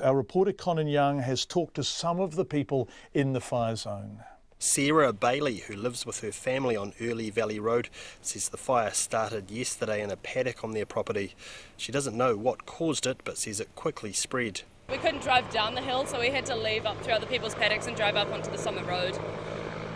Our reporter Conan Young has talked to some of the people in the fire zone. Sarah Bailey, who lives with her family on Early Valley Road, says the fire started yesterday in a paddock on their property. She doesn't know what caused it, but says it quickly spread. We couldn't drive down the hill, so we had to leave up through other people's paddocks and drive up onto the summit road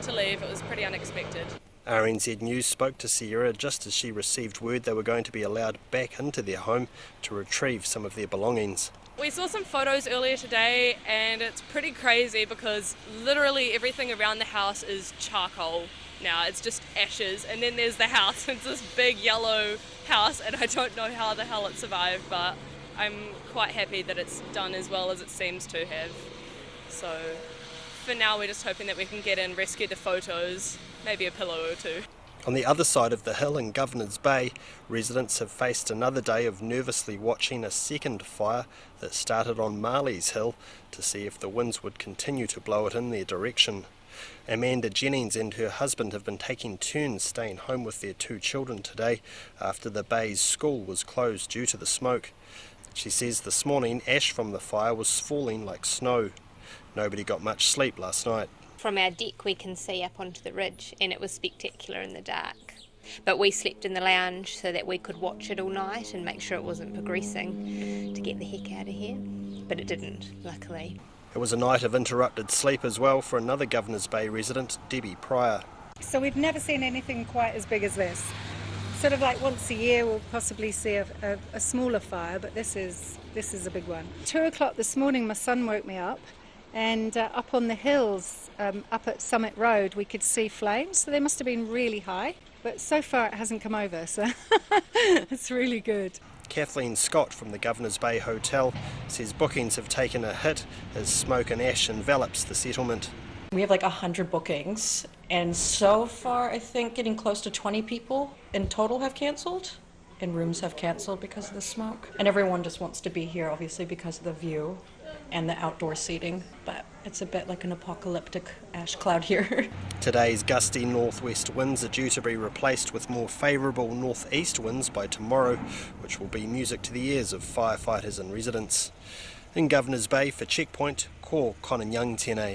to leave. It was pretty unexpected. RNZ News spoke to Sarah just as she received word they were going to be allowed back into their home to retrieve some of their belongings. We saw some photos earlier today and it's pretty crazy because literally everything around the house is charcoal now. It's just ashes, and then there's the house. It's this big yellow house and I don't know how the hell it survived, but I'm quite happy that it's done as well as it seems to have. So for now we're just hoping that we can get in, rescue the photos, maybe a pillow or two. On the other side of the hill in Governor's Bay, residents have faced another day of nervously watching a second fire that started on Marley's Hill to see if the winds would continue to blow it in their direction. Amanda Jennings and her husband have been taking turns staying home with their 2 children today after the Bay's school was closed due to the smoke. She says this morning ash from the fire was falling like snow. Nobody got much sleep last night. From our deck we can see up onto the ridge and it was spectacular in the dark. But we slept in the lounge so that we could watch it all night and make sure it wasn't progressing to get the heck out of here. But it didn't, luckily. It was a night of interrupted sleep as well for another Governor's Bay resident, Debbie Pryor. So we've never seen anything quite as big as this. Sort of like once a year we'll possibly see a smaller fire, but this is a big one. 2 o'clock this morning my son woke me up. And up on the hills, up at Summit Road, we could see flames, so they must have been really high. But so far it hasn't come over, so it's really good. Kathleen Scott from the Governor's Bay Hotel says bookings have taken a hit as smoke and ash envelops the settlement. We have like 100 bookings, and so far I think getting close to 20 people in total have cancelled, and rooms have cancelled because of the smoke. And everyone just wants to be here, obviously, because of the view and the outdoor seating, but it's a bit like an apocalyptic ash cloud here. Today's gusty northwest winds are due to be replaced with more favourable northeast winds by tomorrow, which will be music to the ears of firefighters and residents. In Governor's Bay for Checkpoint, Conan Young, 10A.